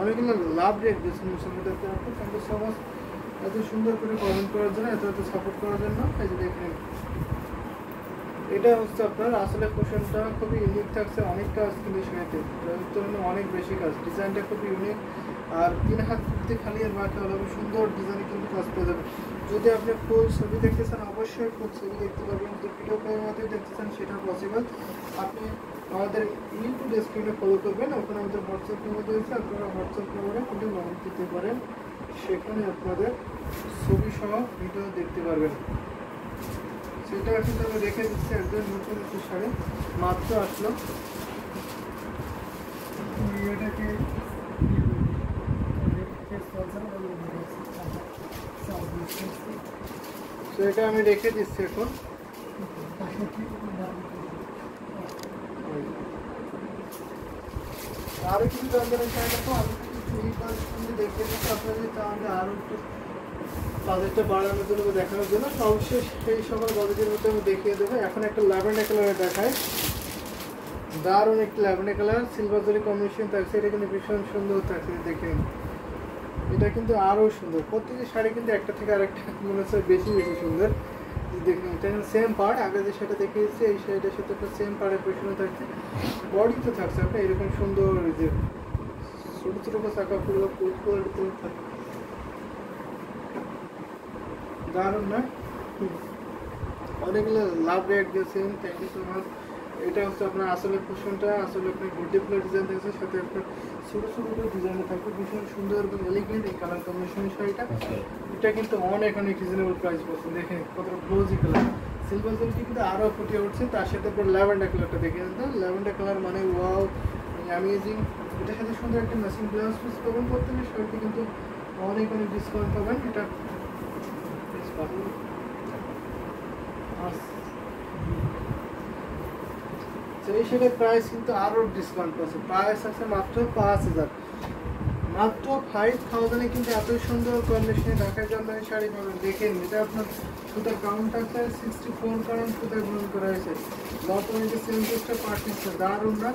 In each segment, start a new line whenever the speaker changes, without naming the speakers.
অনেকগুলো লাভ রেট দিয়েছেন মুসলমানদের তরফে। থ্যাংক ইউ সো মাচ এত সুন্দর করে কমেন্ট করার জন্য, এত সাপোর্ট করার জন্য। এই যে দেখেন এটা হচ্ছে আপনার আসলে পোর্শনটা খুবই ইউনিক থাকছে, অনেক কাজ কিন্তু সেটাতে তুলনায় অনেক বেশি কাজ, ডিজাইনটা খুবই ইউনিক। আর 3 হাত কুর্তি খালি আর বাকি হলো সুন্দর ডিজাইনে কিন্তু কাজ পেয়ে যাবে। যদি আপনি ফুল ছবি দেখতে চান অবশ্যই ফুল ছবি দেখতে পারবেন, যদি ভিডিও কলের মাধ্যমে দেখতে চান সেটা পসিবল। আপনি আমাদের ইউটিউব স্ক্রিনে ফলো করবেন, ওখানে আমাদের হোয়াটসঅ্যাপ নম্বর দিয়েছে, আপনারা হোয়াটসঅ্যাপ নম্বরে কিন্তু নক দিতে পারেন, সেখানে আপনাদের ছবি সহ ভিডিও দেখতে পারবেন। সেটা কিন্তু আমি রেখে দিচ্ছি একদম নতুন একটি শাড়ি মাত্র আসলো। এটাকে এটা আমি রেখে দিচ্ছি এখন। আরো কিছু জানবেন শাড়িটা, আরো কিছু দেখতে দিচ্ছি আপনাদের, তাহলে আরো একটু বাজেটটা বাড়ানোর জন্য দেখানোর জন্য অবশ্যই সেই সকল বাজেটের মধ্যে আমি দেখিয়ে দেবো। এখন একটা ল্যাভেন্ডার কালারে দেখায়, দারুণ একটি ল্যাভেন্ডার কালার সিলভার জরি কম্বিনেশন থাকছে। এটা কিন্তু ভীষণ সুন্দর থাকছে, দেখেন এটা কিন্তু আরও সুন্দর। প্রত্যেকটি শাড়ি কিন্তু একটা থেকে আরেকটা মনে হচ্ছে বেশি বেশি সুন্দর। দেখুন এটা সেম পার্ট, আগে যে শাড়িটা দেখিয়েছি এই শাড়িটার সাথে একটা সেম পার্টের পেছনে থাকছে, বডি তো থাকছে আপনার এরকম সুন্দর যে ছোটো ছোটো চাকা ফুল থাকে, দারুণ না? অনেকগুলো লাভ রেট দিয়েছেন, থ্যাংক ইউ সো মাচ। এটা হচ্ছে আপনার আসলে পোর্শনটা, আসলে আপনার গুড্ডি ফুলের ডিজাইন থাকছে, সাথে আপনার ছোটো ছোটো করে ডিজাইনে থাকবে, ভীষণ সুন্দর এবং এলিগেন্ট এই কালার কম্বিনেশনের শাড়িটা। এটা কিন্তু অনেক অনেক রিজনেবল প্রাইস পড়ছে, দেখেন কতটা গ্লোজি কালার, সিলভার জলটি কিন্তু আরও ফুটিয়ে উঠছে। তার সাথে আপনার ল্যাভেন্ডার কালারটা দেখে নেন, ল্যাভেন্ডার কালার মানে ওয়াও, অ্যামেজিং। এটার সাথে সুন্দর একটা ম্যাচিং ব্লাউজ পিস পাবেন, করতে হলে শাড়িটি কিন্তু অনেক অনেক ডিসকাউন্ট পাবেন। এটা এই শাড়ির প্রাইস কিন্তু আরও ডিসকাউন্ট পাচ্ছে, প্রাইস আছে মাত্র 5000, মাত্র 5000-এ কিন্তু এত সুন্দর কন্ডিশনে ঢাকায় জামদানি শাড়ি পাবেন। দেখেন এটা আপনার সুতার কাউন্ট আছে 64 কাউন্ট সুতার গ্রহণ করা হয়েছে, বর্তমানে যে 70টা পার্টিসটা দারুণ না,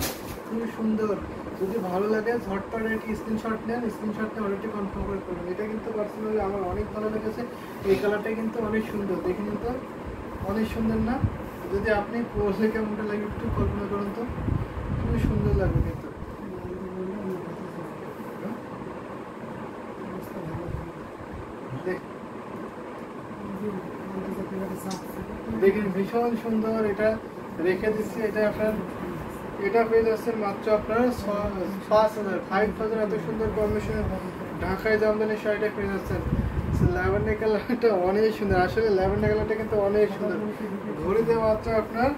খুবই সুন্দর। যদি ভালো লাগে ঝটপট একটি স্ক্রিনশট নেন, স্ক্রিনশটটা অলরেডি কনফার্ম করে করবেন। এটা কিন্তু পার্সোনালি আমার অনেক ভালো লেগেছে, এই কালারটা কিন্তু অনেক সুন্দর, দেখে নিন তো অনেক সুন্দর না? যদি আপনি পরলে কেমনটা লাগে একটু কল্পনা করুন তো, খুবই সুন্দর লাগবে কিন্তু। দেখেন ভীষণ সুন্দর, এটা রেখে দিচ্ছি। এটা আপনার এটা পেয়ে যাচ্ছেন মাত্র আপনার 5000 এত সুন্দর কম্বিনেশন ঢাকায় জামদানি শাড়িটা পেয়ে যাচ্ছেন। ল্যাভেন্ডার কালারটা অনেক সুন্দর, আসলে ল্যাভেন্ডার কালারটা কিন্তু অনেক সুন্দর। ঘড়িতে মাত্র আপনার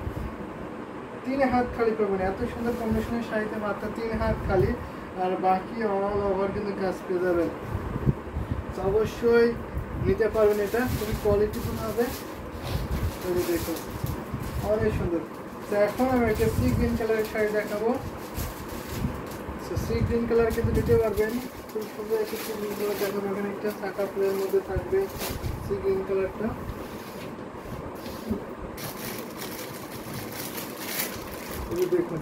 3 হাত খালি পাবেন, এত সুন্দর কম্বিনেশনের শাড়িতে মাত্র 3 হাত খালি, আর বাকি অল ওভার কিন্তু কাজ পেয়ে যাবেন। তো অবশ্যই নিতে পারবেন, এটা খুবই কোয়ালিটিফুল হবে। দেখুন অনেক সুন্দর। তো এখন আমি একটা সি গ্রিন কালারের শাড়ি দেখাবো। সি গ্রিন কালার কিন্তু নিতে পারবেন, খুব সুন্দর একটা সি গ্রিন কালার দেখাবো। এখানে একটা চাকা ফুলের মধ্যে থাকবে সি গ্রিন কালারটা, দেখুন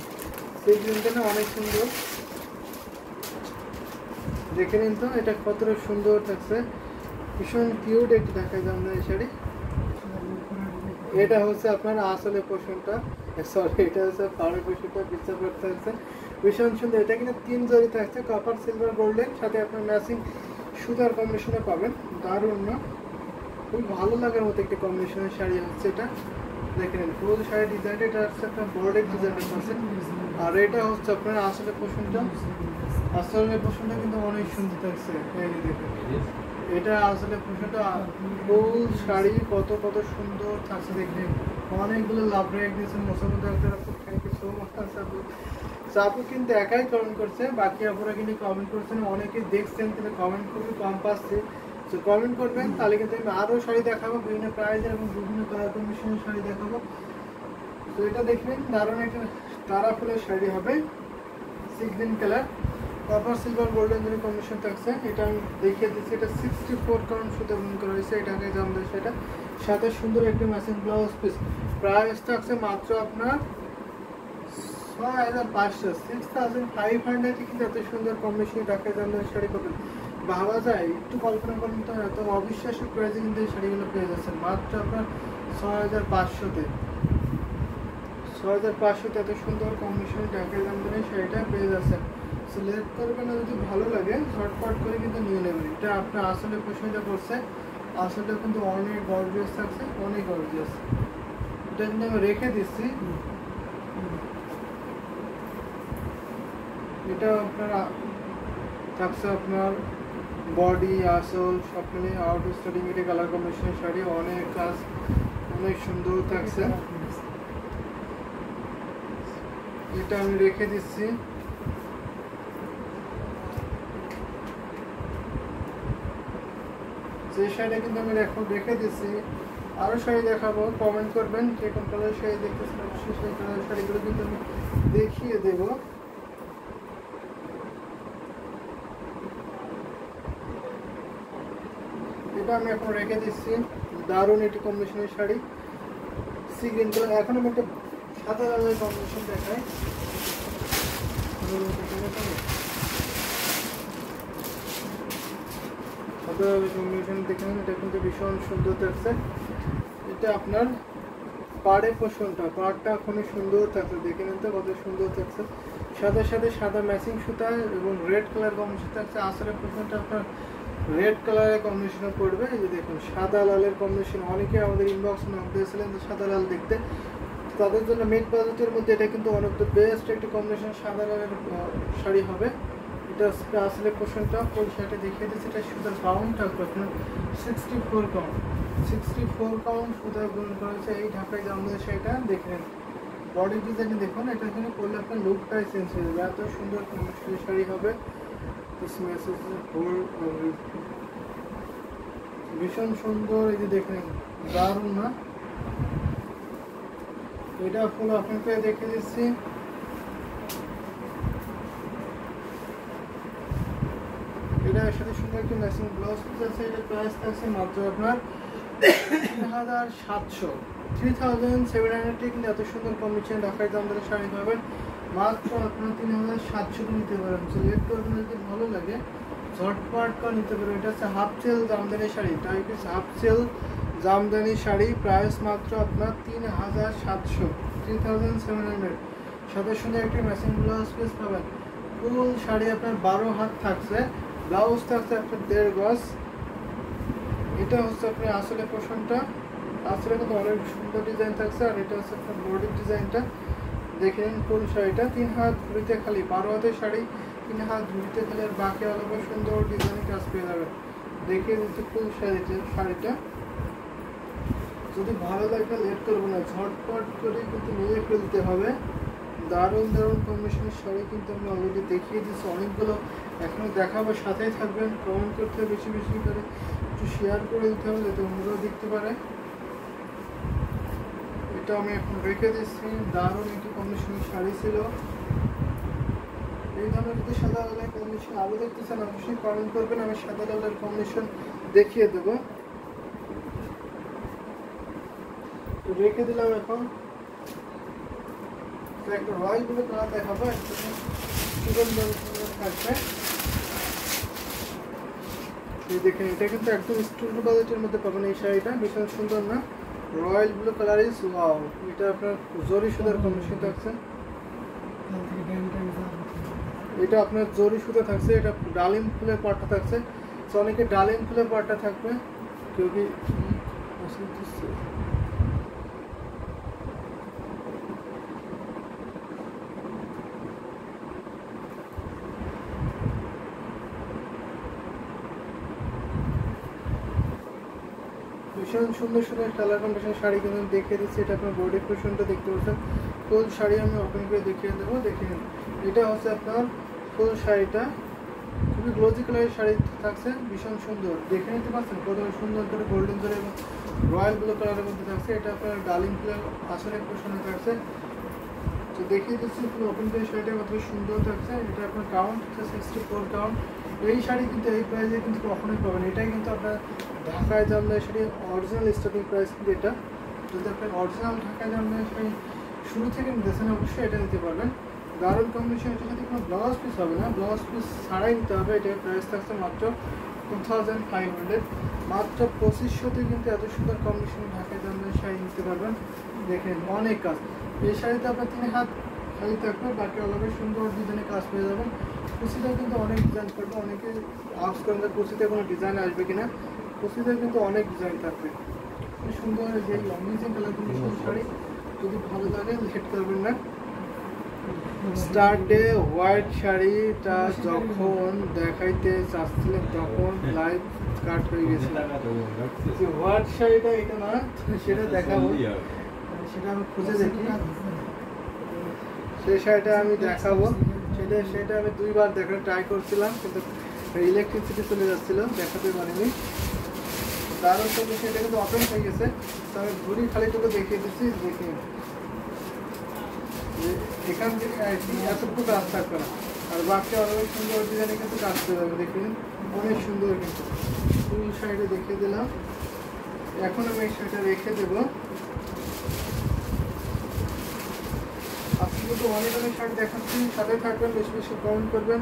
সি গ্রিনটা না অনেক সুন্দর, দেখে নিন তো এটা কতটা সুন্দর থাকছে, ভীষণ কিউট একটি ঢাকায় জামদানি শাড়ি। এটা হচ্ছে আপনার আসলে পোর্শনটা, সরি এটা হচ্ছে পাড়ের পোর্শনটা, পিকচার করতে থাকছে ভীষণ সুন্দর। এটা কিন্তু 3 জরি থাকছে, কপার সিলভার গোল্ডেন, সাথে আপনার ম্যাচিং সুতার কম্বিনেশনে পাবেন, দারুণ না? খুবই ভালো লাগার মতো একটি কম্বিনেশনের শাড়ি হচ্ছে এটা। দেখে নিন পুরো শাড়ির ডিজাইনটা, এটা হচ্ছে আপনার বর্ডের ডিজাইনটা পাচ্ছেন। আর এটা হচ্ছে আপনার আসলে পোর্শনটা, আসলে পোর্শনটা কিন্তু অনেক সুন্দর থাকছে। এই দেখুন এটা আসলে পোর্শনটা, ফুল শাড়ি কত কত সুন্দর থাকছে, দেখলেন অনেকগুলো লাভ রেট দিয়েছেন মোসামুদ্দ আপনারা, খুব থ্যাংক ইউ সো মাচ। আপু কিন্তু একাই কমেন্ট করছে, বাকি আপনারা কিন্তু কমেন্ট করছেন, অনেকে দেখছেন কিন্তু কমেন্ট খুবই কম পাচ্ছে। তো কমেন্ট করবেন, তাহলে কিন্তু আমি আরও শাড়ি দেখাবো বিভিন্ন প্রাইজের এবং বিভিন্ন কালার কম্বিনেশনের শাড়ি দেখাবো। তো এটা দেখবেন দারুণ একটা তারা ফুলের শাড়ি হবে, sea green colour, copper silver golden জরি কম্বিনেশন থাকছে। এটা আমি দেখিয়ে দিচ্ছি, এটা 64 কাউন্ট সুতো বুন করা হয়েছে, এটাকে জামদানি সেটা, সাথে সুন্দর একটি ম্যাচিং ব্লাউজ পিস। প্রাইস থাকছে মাত্র আপনার 6500 6500 কিন্তু এত সুন্দর কম্বিনেশন ঢাকাই জামদানি শাড়ি পাবেন। ভাবা যায়, একটু কল্পনা করুন তো, এত অবিশ্বাস্য প্রাইসে কিন্তু এই শাড়িগুলো পেয়ে যাচ্ছেন মাত্র আপনার 6500-তে। 6500-তে এত সুন্দর কম্বিনেশন ঢাকাই জামদানি শাড়িটা পেয়ে যাচ্ছেন। সিলেক্ট করবেন না, যদি ভালো লাগে ঝটপট করে কিন্তু নিয়ে নেবেন। এটা আপনার আসলে পছন্দ করছে, আসলে কিন্তু অনেক গর্জিয়াস থাকছে, অনেক গর্জিয়াস। এটা কিন্তু আমি রেখে দিচ্ছি। এটা আপনার থাকছে আপনার বডি আসল সব মিলে আউট স্টাডিং এর কালার কম্বিনেশনের শাড়ি, অনেক কাজ, অনেক সুন্দর থাকছে। এটা আমি রেখে দিচ্ছি। যে শাড়িটা কিন্তু আমি এখন রেখে দিচ্ছি, আরও শাড়ি দেখাবো, কমেন্ট করবেন কে কোন কালারের শাড়ি দেখতেছেন, অবশ্যই সেই কালারের শাড়িগুলো কিন্তু আমি দেখিয়ে দেবো। এটা আমি এখন রেখে দিচ্ছি, দারুণ একটি কম্বিনেশনের শাড়ি, সি গ্রিন কালার। এখন আমি একটা সাদা কালারের কম্বিনেশন দেখাই। সাদা কালারের কম্বিনেশন দেখে নিন, এটা কিন্তু ভীষণ সুন্দর থাকছে। এটা আপনার পাড়ের পোর্শনটা, পাড়টা খুবই সুন্দর থাকছে, দেখে নিন তো কত সুন্দর থাকছে। সাদার সাথে সাদা ম্যাচিং সুতা এবং রেড কালার কম্বিনেশন থাকছে। আসলের পোর্শনটা আপনার রেড কালারের কম্বিনেশনে পড়বে। এই যে দেখুন সাদা লালের কম্বিনেশন, অনেকে আমাদের ইনবক্সে নক দিয়েছিলেন যে সাদা লাল দেখতে, তাদের জন্য মিড বাজেটের মধ্যে এটা কিন্তু অনেক বেস্ট একটি কম্বিনেশন সাদা লালের শাড়ি হবে। এটা আসলে পোর্শনটা ফুল শাড়িটা দেখিয়ে দিচ্ছি। এটা সুতার কাউন্ট থাকবে আপনার 64 কাউন্ট, 64 কাউন্ট সুতা গ্রহণ করেছে এই ঢাকাই জামদানি শাড়িটা। দেখে নিন বডি ডিজাইনটা দেখুন, এটা এখানে করলে আপনার লুকটাই চেঞ্জ হয়ে যাবে, এত সুন্দর কম্বিনেশনের শাড়ি হবে। ভীষণ সুন্দর, এই যে দেখেন দারুণ না? এটা ফুল আপনাকে দেখে দিচ্ছি। এটার সাথে সুন্দর একটি ম্যাচিং ব্লাউজ পিস আছে। এটা প্রাইস থাকছে মাত্র আপনার 3700, 3700 কিন্তু এত সুন্দর কম্বিনেশন ঢাকাই জামদানি শাড়ি পাবেন মাত্র আপনার 3700 নিতে পারেন। সিলেক্ট করবেন, যদি ভালো লাগে ঝটপট করে নিতে পারেন। এটা হচ্ছে half silk Jamdani sari, type is half silk Jamdani sari, price মাত্র আপনার 3700, 3700। সাথে সুন্দর একটি ম্যাচিং ব্লাউজ পিস পাবেন। ফুল শাড়ি আপনার 12 হাত থাকছে, ব্লাউজ থাকছে আপনার 1.5 গজ। এটা হচ্ছে আপনার আসলে পোর্শনটা, আসলে কিন্তু অনেক সুন্দর ডিজাইন থাকছে। আর এটা হচ্ছে আপনার বডির ডিজাইনটা, দেখে নিন ফুল শাড়িটা 3 হাত ঘুরিতে খালি, 12 হাতের শাড়ি 3 হাত ঘুরিতে খালি, আর বাকি আলাদা সুন্দর ডিজাইনের কাজ পেয়ে যাবেন। দেখিয়ে দিচ্ছি ফুল শাড়িটা, যদি ভালো লাগে লেট করবো না, ঝটপট করে কিন্তু নিয়ে ফেলতে হবে। দারুণ দারুণ কম্বিনেশনের শাড়ি কিন্তু আমি অলরেডি দেখিয়ে দিচ্ছি অনেকগুলো, এখনও দেখাবো, সাথেই থাকবেন। কমেন্ট করতে হবে বেশি বেশি করে, একটু শেয়ার করে দিতে হবে যাতে অন্যরাও দেখতে পারে। এটা আমি এখন রেখে দিচ্ছি, দারুণ একটি কম্বিনেশনের শাড়ি ছিল। এই ধরনের যদি সাদা কালারের কম্বিনেশন আরও দেখতে চান অবশ্যই কমেন্ট করবেন, আমি সাদা কালারের কম্বিনেশন দেখিয়ে দেবো। রেখে দিলাম। এখন একটা রয়্যাল ব্লু কালার দেখাবো, থাকবে। দেখেন এটা কিন্তু একদম স্টুডেন্ট বাজেটের মধ্যে পাবেন এই শাড়িটা, ভীষণ সুন্দর না? Royal blue colour is wow. এটা আপনার জরি সুতার কম্বিনেশন থাকছে, এটা আপনার জরি সুতা থাকছে। এটা ডালিম ফুলের পাটটা থাকছে, তো অনেকে ডালিম ফুলের পাটটা থাকবে, কেউ কি ভীষণ সুন্দর সুন্দর কালার কম্বিনেশন শাড়ি কিন্তু দেখিয়ে দিচ্ছি। এটা আপনার বডি পোর্শনটা দেখতে পাচ্ছেন, ফুল শাড়ি আমি ওপেন করে দেখিয়ে দেবো। দেখে নিন এটা হচ্ছে আপনার ফুল শাড়িটা, খুবই গ্লোজি কালারের শাড়ি থাকছে, ভীষণ সুন্দর। দেখে নিতে পারছেন কত সুন্দর করে গোল্ডেন কালার এবং রয়্যাল ব্লু কালারের মধ্যে থাকছে। এটা আপনার ডালিম ফুলের আসলে পোর্শনে থাকছে। তো দেখিয়ে দিচ্ছি পুরো ওপেন করে শাড়িটা কত সুন্দর থাকছে। এটা আপনার কাউন্ট হচ্ছে 64 কাউন্ট। এই শাড়ি কিন্তু এই প্রাইসে কিন্তু কখনোই পাবেন, এটাই কিন্তু আপনার ঢাকায় Jamdani sari original starting price কিন্তু এটা। যদি আপনার অরিজিনাল ঢাকায় জামদানি শাড়ি শুরু থেকে নিতেছেন অবশ্যই এটা নিতে পারবেন। দারুণ কম্বিনেশন, এটার সাথে কোনো ব্লাউজ পিস হবে না, ব্লাউজ পিস ছাড়াই নিতে হবে। এটার প্রাইস থাকছে মাত্র 2500। মাত্র 2500তে কিন্তু এত সুন্দর কম্বিনেশন ঢাকায় জামদানি শাড়ি নিতে পারবেন। দেখেন অনেক কাজ, এই শাড়িতে আপনার 3 হাত খালি থাকবে, বাকি অলরেডি সুন্দর ডিজাইনের কাজ পেয়ে যাবেন। কুচিটাও কিন্তু অনেক ডিজাইন করবে, অনেকে আউস করেন যে কুচিতে কোনো ডিজাইন আসবে কিনা, কুচিতে কিন্তু অনেক ডিজাইন থাকবে। সুন্দর যে অ্যামেজিং কালার কম্বিনেশন শাড়ি, যদি ভালো লাগে লেট করবেন না। স্টার্টে হোয়াইট শাড়িটা যখন দেখাইতে চাচ্ছিলেন তখন লাইভ কাট হয়ে গেছিল। হোয়াইট শাড়িটা এটা না, সেটা দেখাবো, সেটা আমি খুঁজে দেখি, সেই শাড়িটা আমি দেখাবো। সেটা আমি 2 বার দেখার ট্রাই করছিলাম, কিন্তু ইলেকট্রিসিটি চলে যাচ্ছিল, দেখাতে পারিনি। দারুণ কিন্তু সেটা কিন্তু ওপেন হয়ে গেছে, তো আমি ঘুরি খালিটুকু দেখিয়ে দিচ্ছি। দেখি এখান থেকে এতটুকু কাজ থাকবে না, আর বাকি অনেক সুন্দর ডিজাইনে কিন্তু কাজ করে যাবে। দেখুন অনেক সুন্দর, কিন্তু ফুল শাড়িটা দেখিয়ে দিলাম। এখন আমি এই শাড়িটা রেখে দেবো। আপনি কিন্তু অনেক শাড়ি দেখাচ্ছি, সাথে থাকবেন, বেশি বেশি কমেন্ট করবেন।